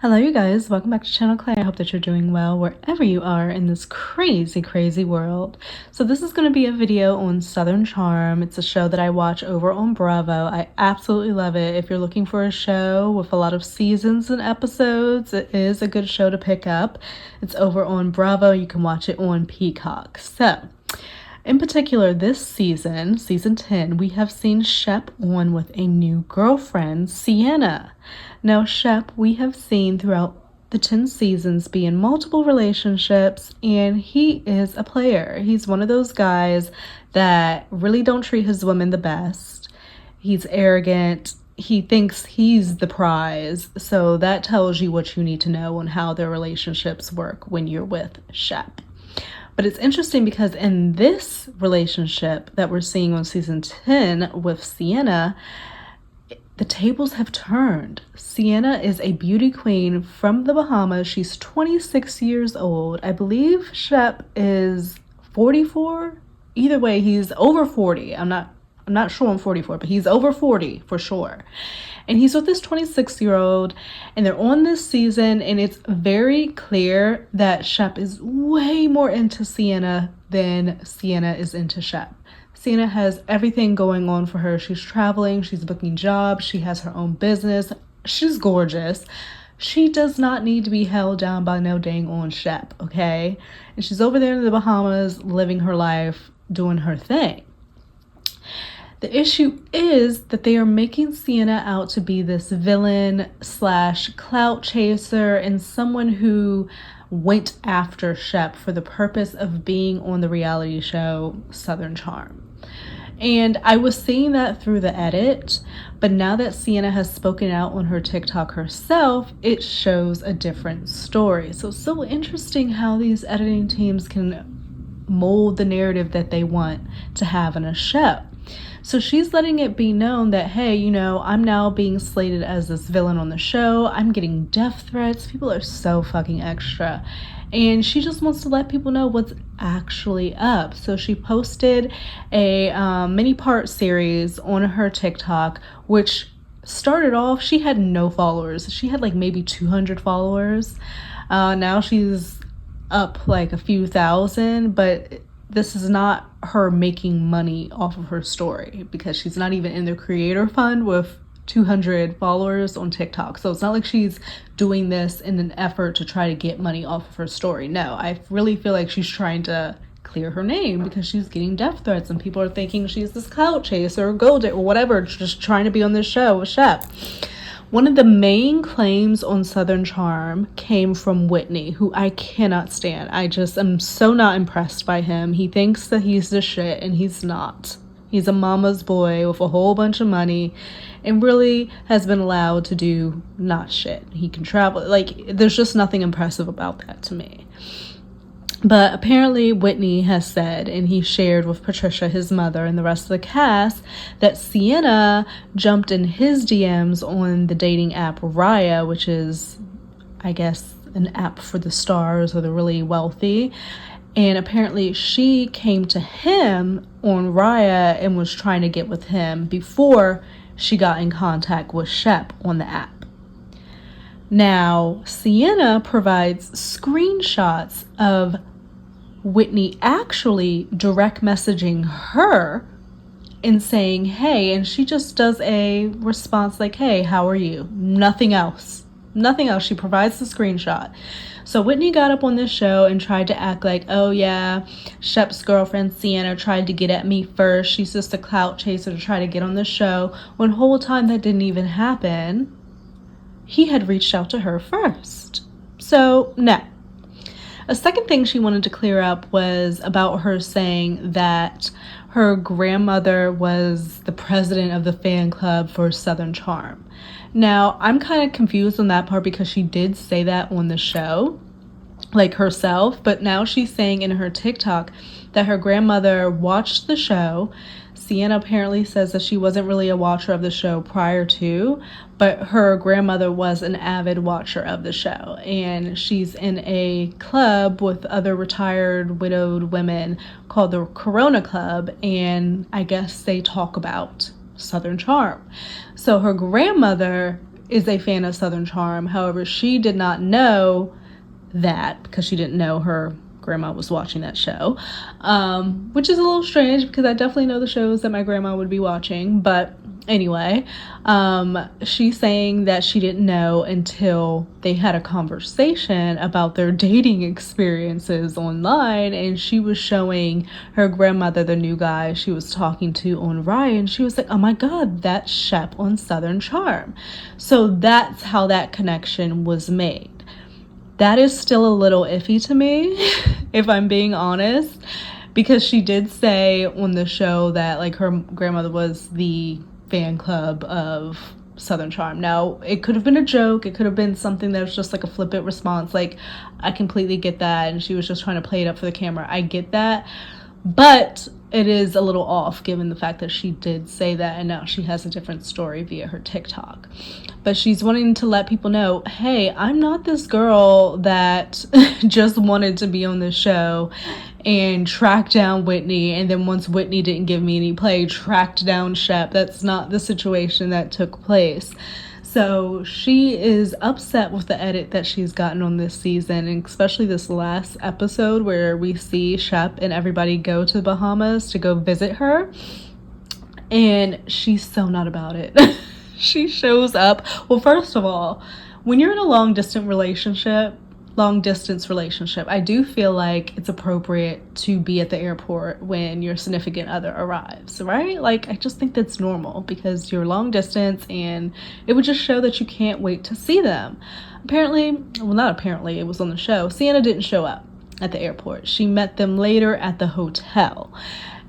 Hello, you guys. Welcome back to Channel Clay. I hope that you're doing well wherever you are in this crazy world. So this is going to be a video on Southern Charm. It's a show that I watch over on Bravo. I absolutely love it. If you're looking for a show with a lot of seasons and episodes, it is a good show to pick up. It's over on Bravo. You can watch it on Peacock. So in particular, this season, season 10, we have seen Shep on with a new girlfriend, Sienna. Now, Shep, we have seen throughout the 10 seasons be in multiple relationships, and he is a player. He's one of those guys that really don't treat his women the best. He's arrogant. He thinks he's the prize. So that tells you what you need to know on how their relationships work when you're with Shep. But it's interesting because in this relationship that we're seeing on season 10 with Sienna, the tables have turned. Sienna is a beauty queen from the Bahamas. She's 26 years old. I believe Shep is 44. Either way, he's over 40. I'm not sure on 44, but he's over 40 for sure. And he's with this 26-year-old, and they're on this season, and it's very clear that Shep is way more into Sienna than Sienna is into Shep. Sienna has everything going on for her. She's traveling, she's booking jobs, she has her own business, she's gorgeous. She does not need to be held down by no dang on Shep, okay? And she's over there in the Bahamas living her life, doing her thing. The issue is that they are making Sienna out to be this villain / clout chaser and someone who went after Shep for the purpose of being on the reality show Southern Charm. And I was seeing that through the edit, but now that Sienna has spoken out on her TikTok herself, it shows a different story. So it's so interesting how these editing teams can mold the narrative that they want to have in a show. So she's letting it be known that, hey, you know, I'm now being slated as this villain on the show. I'm getting death threats. People are so fucking extra. And she just wants to let people know what's actually up. So she posted a mini part series on her TikTok, which started off, she had no followers. She had like maybe 200 followers. Now she's up like a few thousand, but this is not her making money off of her story because she's not even in the creator fund with 200 followers on TikTok. So it's not like she's doing this in an effort to try to get money off of her story. No, I really feel like she's trying to clear her name because she's getting death threats and people are thinking she's this clout chaser or gold or whatever, just trying to be on this show with Shep. One of the main claims on Southern Charm came from Whitney, who I cannot stand. I just am so not impressed by him. He thinks that he's the shit, and he's not. He's a mama's boy with a whole bunch of money and really has been allowed to do not shit. He can travel. Like, there's just nothing impressive about that to me. But apparently Whitney has said, and he shared with Patricia, his mother, and the rest of the cast, that Sienna jumped in his DMs on the dating app Raya, which is, I guess, an app for the stars or the really wealthy. And apparently she came to him on Raya and was trying to get with him before she got in contact with Shep on the app. Now, Sienna provides screenshots of Whitney actually direct messaging her and saying, hey, and she just does a response like, hey, how are you? Nothing else. She provides the screenshot. So Whitney got up on this show and tried to act like, oh yeah, Shep's girlfriend Sienna tried to get at me first. She's just a clout chaser to try to get on the show. When the whole time that didn't even happen, he had reached out to her first. So no. A second thing she wanted to clear up was about her saying that her grandmother was the president of the fan club for Southern Charm. Now, I'm kind of confused on that part because she did say that on the show, like herself, but now she's saying in her TikTok that her grandmother watched the show. Sienna apparently says that she wasn't really a watcher of the show prior to, but her grandmother was an avid watcher of the show. And she's in a club with other retired widowed women called the Corona Club. And I guess they talk about Southern Charm. So her grandmother is a fan of Southern Charm. However, she did not know that because she didn't know her grandma was watching that show, which is a little strange because I definitely know the shows that my grandma would be watching. But anyway, she's saying that she didn't know until they had a conversation about their dating experiences online, and she was showing her grandmother the new guy she was talking to on Ryan. She was like, oh my god, that's Shep on Southern Charm. So that's how that connection was made. That is still a little iffy to me, if I'm being honest, because she did say on the show that like her grandmother was the fan club of Southern Charm. Now, it could have been a joke. It could have been something that was just like a flippant response. Like, I completely get that, and she was just trying to play it up for the camera. I get that, but it is a little off given the fact that she did say that, and now she has a different story via her TikTok. But she's wanting to let people know, hey, I'm not this girl that just wanted to be on this show and tracked down Whitney, and then once Whitney didn't give me any play, tracked down Shep. That's not the situation that took place. So she is upset with the edit that she's gotten on this season, and especially this last episode where we see Shep and everybody go to the Bahamas to go visit her, and she's so not about it. She shows up. Well, first of all, when you're in a long distance relationship, I do feel like it's appropriate to be at the airport when your significant other arrives, right? Like, I just think that's normal because you're long distance, and it would just show that you can't wait to see them. Not apparently, it was on the show. Sienna didn't show up at the airport. She met them later at the hotel.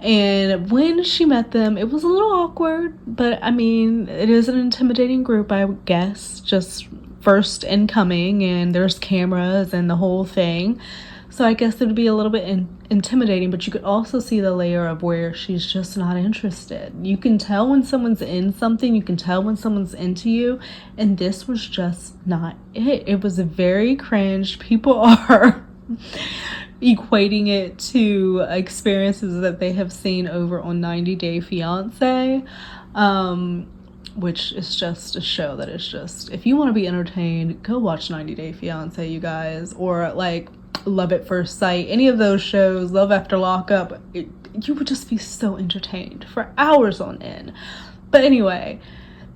And when she met them, it was a little awkward, but I mean, it is an intimidating group, I guess, just first incoming, and there's cameras and the whole thing. So I guess it would be a little bit intimidating, but you could also see the layer of where she's just not interested. You can tell when someone's in something, you can tell when someone's into you, and this was just not it. It was very cringe. People are equating it to experiences that they have seen over on 90 Day Fiancé, which is just a show that is just, if you want to be entertained, go watch 90 Day Fiancé, you guys, or like Love at First Sight, any of those shows, Love After Lockup. You would just be so entertained for hours on end. But anyway,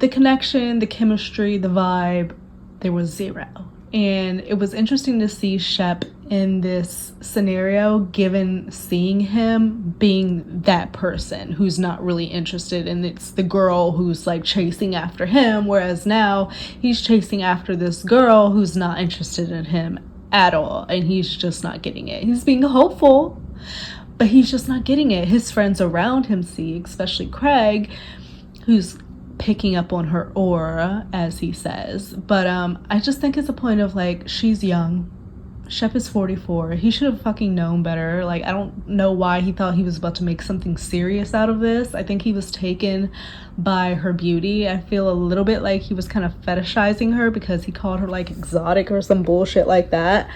the connection, the chemistry, the vibe, there was zero. And it was interesting to see Shep in this scenario, given seeing him being that person who's not really interested, and it's the girl who's like chasing after him, whereas now he's chasing after this girl who's not interested in him at all, and he's just not getting it. He's being hopeful, but he's just not getting it. His friends around him see, especially Craig, who's picking up on her aura, as he says. But I just think it's a point of like, she's young. Shep is 44. He should have fucking known better. Like, I don't know why he thought he was about to make something serious out of this. I think he was taken by her beauty. I feel a little bit like he was kind of fetishizing her because he called her like exotic or some bullshit like that.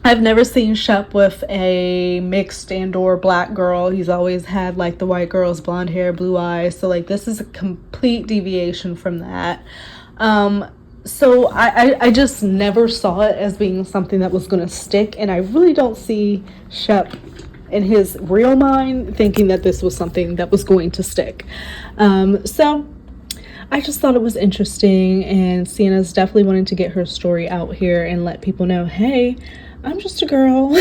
I've never seen Shep with a mixed and or black girl. He's always had like the white girl's blonde hair, blue eyes. So like, this is a complete deviation from that. So I just never saw it as being something that was going to stick. And I really don't see Shep in his real mind thinking that this was something that was going to stick. So I just thought it was interesting. And Sienna's definitely wanting to get her story out here and let people know, hey, I'm just a girl.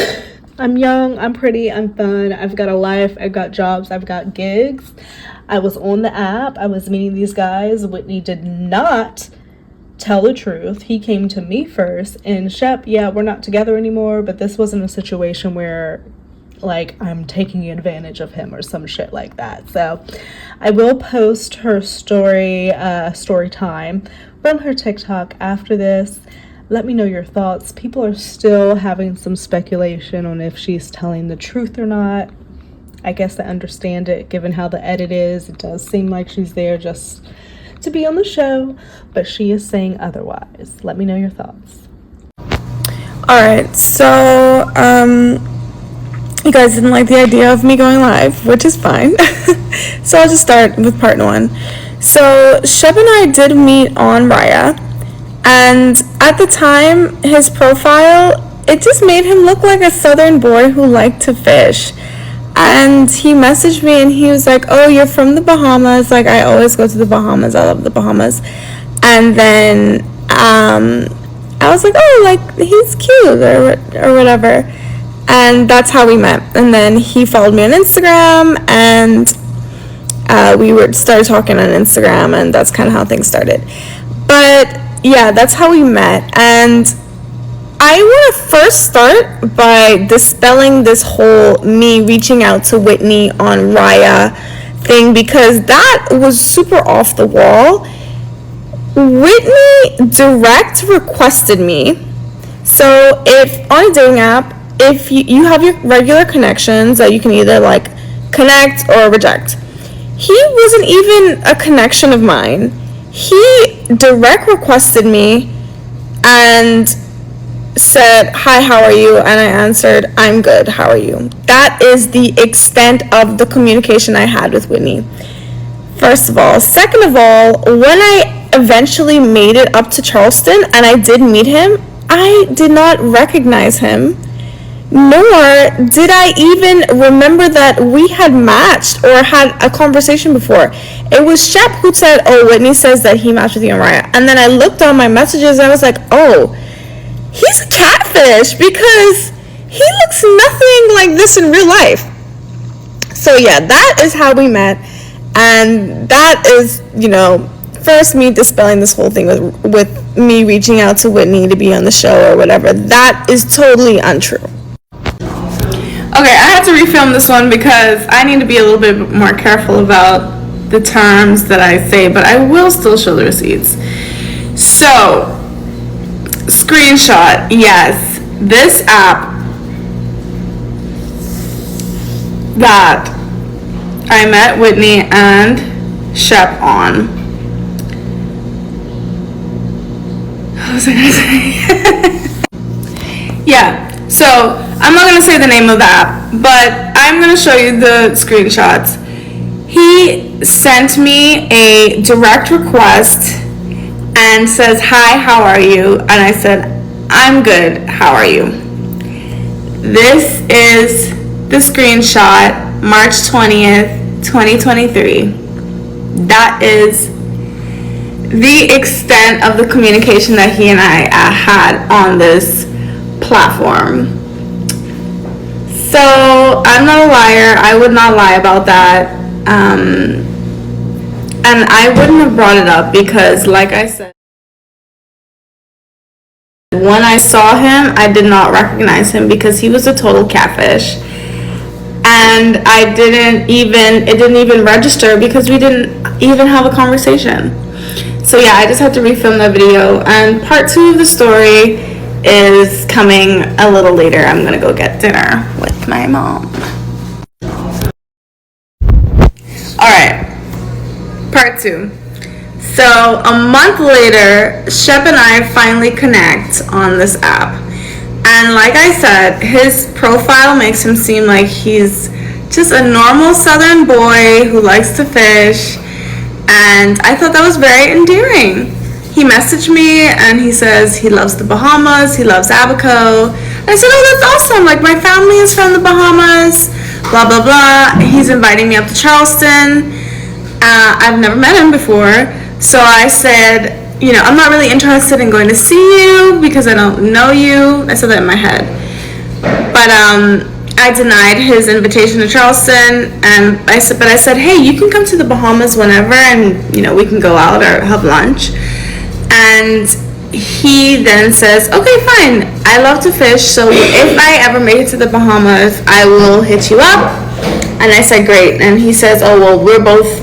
I'm young, I'm pretty, I'm fun, I've got a life, I've got jobs, I've got gigs. I was on the app, I was meeting these guys. Whitney did not tell the truth. He came to me first. And Shep, yeah, we're not together anymore, but this wasn't a situation where like I'm taking advantage of him or some shit like that. So I will post her story time from her TikTok after this. Let me know your thoughts. People are still having some speculation on if she's telling the truth or not. I guess I understand it given how the edit is. It does seem like she's there just to be on the show, but she is saying otherwise. Let me know your thoughts. Alright, so you guys didn't like the idea of me going live, which is fine. So I'll just start with part one. So Shep and I did meet on Raya, and at the time, his profile, it just made him look like a southern boy who liked to fish. And he messaged me and he was like, "Oh, you're from the Bahamas. Like, I always go to the Bahamas. I love the Bahamas." And then I was like, "Oh, like, he's cute or whatever." And that's how we met. And then he followed me on Instagram, and we started talking on Instagram, and that's kind of how things started. But yeah, that's how we met. And I want to first start by dispelling this whole me reaching out to Whitney on Raya thing, because that was super off the wall. Whitney direct requested me. So if on a dating app, if you have your regular connections that you can either like connect or reject, he wasn't even a connection of mine. He direct requested me and said, "Hi, how are you?" And I answered, "I'm good, how are you?" That is the extent of the communication I had with Whitney. First of all. Second of all, when I eventually made it up to Charleston and I did meet him, I did not recognize him, nor did I even remember that we had matched or had a conversation before. It was Shep who said, "Oh, Whitney says that he matched with you and Raya." And then I looked on my messages and I was like, "Oh, he's a catfish, because he looks nothing like this in real life." So yeah, that is how we met. And that is, first me dispelling this whole thing with me reaching out to Whitney to be on the show or whatever. That is totally untrue. Okay, I had to refilm this one because I need to be a little bit more careful about the terms that I say, but I will still show the receipts. So, screenshot, yes, this app that I met Whitney and Shep on. What was I gonna say? Yeah, so I'm not gonna say the name of the app, but I'm gonna show you the screenshots. He sent me a direct request and says, "Hi, how are you?" And I said, "I'm good, how are you?" This is the screenshot, March 20th, 2023. That is the extent of the communication that he and I had on this platform. So I'm not a liar. I would not lie about that. And I wouldn't have brought it up because, like I said, when I saw him, I did not recognize him because he was a total catfish. And it didn't even register because we didn't even have a conversation. So yeah, I just had to refilm that video, and part 2 of the story is coming a little later. I'm gonna go get dinner with my mom. Alright, part 2. So a month later, Shep and I finally connect on this app. And like I said, his profile makes him seem like he's just a normal southern boy who likes to fish. And I thought that was very endearing. He messaged me and he says he loves the Bahamas, he loves Abaco. I said, "Oh, that's awesome. Like, my family is from the Bahamas, blah, blah, blah." He's inviting me up to Charleston. I've never met him before. So I said, I'm not really interested in going to see you because I don't know you. I said that in my head. But I denied his invitation to Charleston, and I said, "Hey, you can come to the Bahamas whenever, and we can go out or have lunch." And he then says, "Okay, fine. I love to fish, so if I ever make it to the Bahamas, I will hit you up." And I said, "Great." And he says, "Oh, well, we're both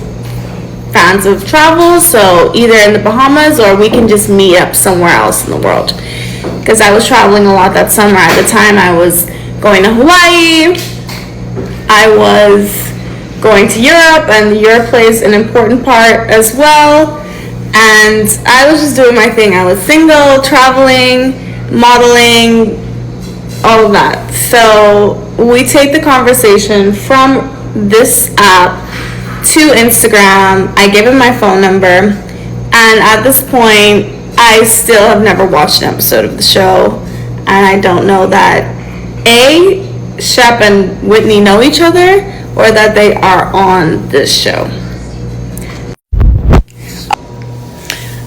fans of travel, so either in the Bahamas or we can just meet up somewhere else in the world." Because I was traveling a lot that summer. At the time, I was going to Hawaii, I was going to Europe, and Europe plays an important part as well. And I was just doing my thing. I was single, traveling, modeling, all of that. So we take the conversation from this app to Instagram. I gave him my phone number, and at this point, I still have never watched an episode of the show, and I don't know that Shep and Whitney know each other, or that they are on this show.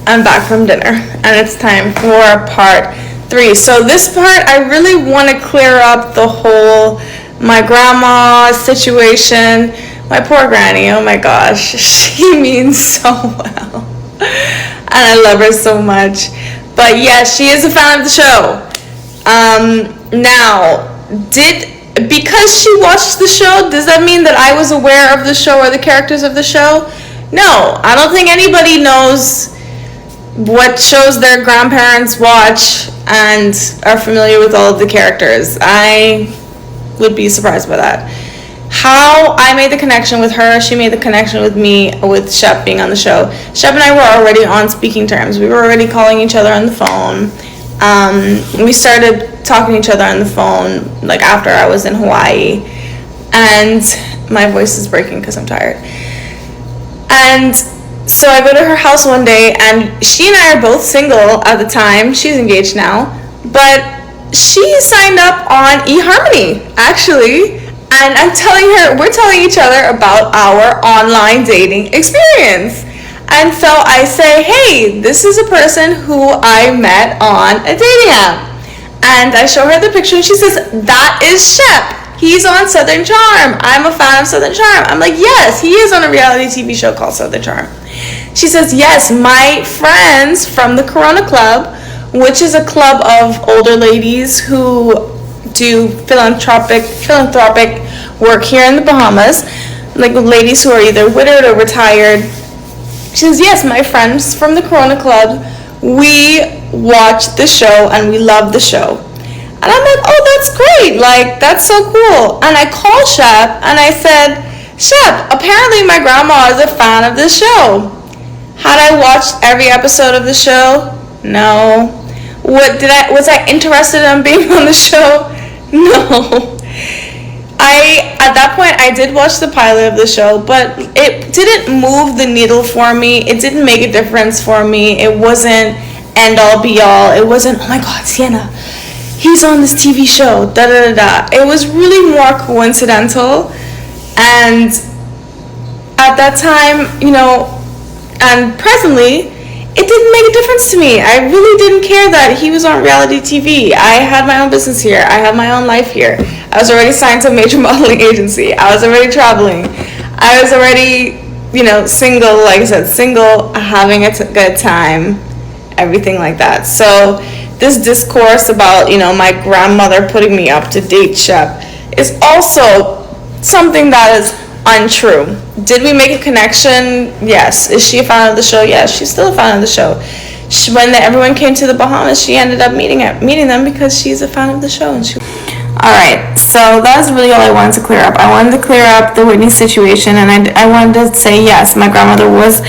I'm back from dinner, and it's time for part 3. So this part, I really want to clear up the whole my grandma situation. My poor granny, oh my gosh, she means so well, and I love her so much. But yes, she is a fan of the show. Now, because she watched the show, does that mean that I was aware of the show or the characters of the show? No, I don't think anybody knows what shows their grandparents watch and are familiar with all of the characters. I would be surprised by that. How I made the connection with her, she made the connection with me, with Shep being on the show. Shep and I were already on speaking terms. We were already calling each other on the phone. We started talking to each other on the phone like after I was in Hawaii, and my voice is breaking because I'm tired. And so I go to her house one day, and she and I are both single at the time. She's engaged now, but she signed up on eHarmony, actually. And we're telling each other about our online dating experience. And so I say, hey, this is a person who I met on a dating app. And I show her the picture, and she says, that is Shep. He's on Southern Charm. I'm a fan of Southern Charm. I'm like, yes, he is on a reality TV show called Southern Charm. She says, yes, my friends from the Corona Club, which is a club of older ladies who do philanthropic work here in the Bahamas, like ladies who are either widowed or retired. She says, yes, my friends from the Corona Club, we watch the show and we love the show. And I'm like, oh, that's great, like, that's so cool. And I called Shep and I said, Shep, apparently my grandma is a fan of this show. Had I watched every episode of the show? No. Was I interested in being on the show? No. At that point, I did watch the pilot of the show, but it didn't move the needle for me. It didn't make a difference for me. It wasn't end all be all. It wasn't, oh my God, Sienna, he's on this TV show, da da da da. It was really more coincidental. And at that time, and presently, it didn't make a difference to me. I really didn't care that he was on reality TV. I had my own business here. I have my own life here. I was already signed to a major modeling agency. I was already traveling. I was already, single, like I said, single, having a good time, everything like that. So this discourse about, my grandmother putting me up to date Shep is also something that is untrue. Did we make a connection? Yes. Is she a fan of the show? Yes, she's still a fan of the show. When everyone came to the Bahamas, she ended up meeting them because she's a fan of the show. Alright, so that's really all I wanted to clear up. I wanted to clear up the Whitney situation, and I wanted to say, yes, my grandmother was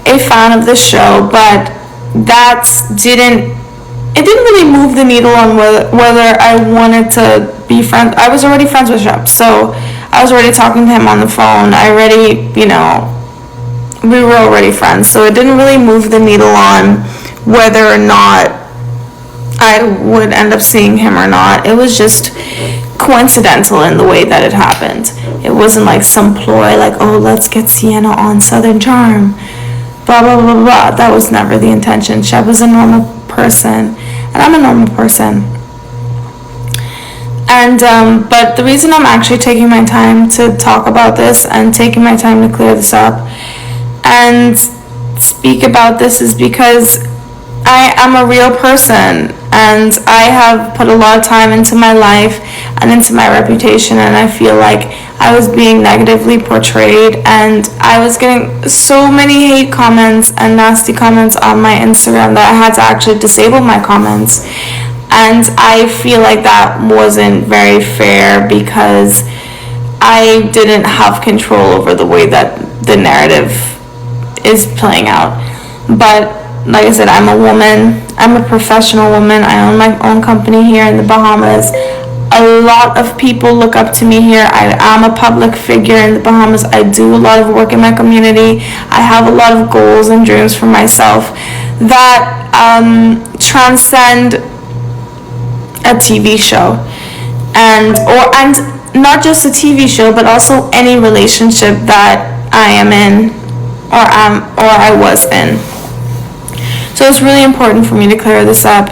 a fan of the show, but it didn't really move the needle on whether I wanted to be friends. I was already friends with Shep, so I was already talking to him on the phone. We were already friends, so it didn't really move the needle on whether or not I would end up seeing him or not. It was just coincidental in the way that it happened. It wasn't like some ploy, like, oh, let's get Sienna on Southern Charm, blah, blah, blah, blah. That was never the intention. Shep was a normal person, and I'm a normal person. And, but the reason I'm actually taking my time to talk about this and taking my time to clear this up and speak about this is because I am a real person, and I have put a lot of time into my life and into my reputation, and I feel like I was being negatively portrayed, and I was getting so many hate comments and nasty comments on my Instagram that I had to actually disable my comments. And I feel like that wasn't very fair because I didn't have control over the way that the narrative is playing out. But like I said, I'm a woman. I'm a professional woman. I own my own company here in the Bahamas. A lot of people look up to me here. I am a public figure in the Bahamas. I do a lot of work in my community. I have a lot of goals and dreams for myself that transcend a TV show, and not just a TV show, but also any relationship that I am in or I was in. So it's really important for me to clear this up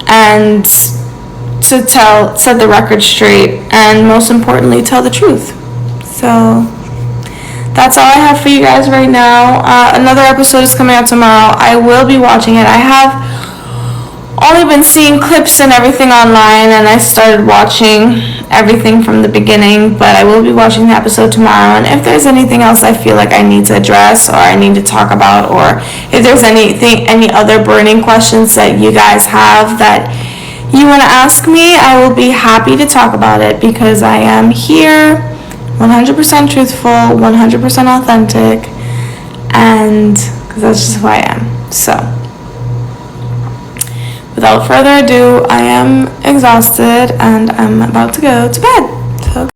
and to set the record straight, and most importantly, tell the truth. So that's all I have for you guys right now. Another episode is coming out tomorrow. I will be watching it. I have only been seeing clips and everything online, and I started watching everything from the beginning, but I will be watching the episode tomorrow. And if there's anything else I feel like I need to address or I need to talk about, or if there's any other burning questions that you guys have that you want to ask me, I will be happy to talk about it, because I am here 100% truthful, 100% authentic, and because that's just who I am. So without further ado, I am exhausted and I'm about to go to bed.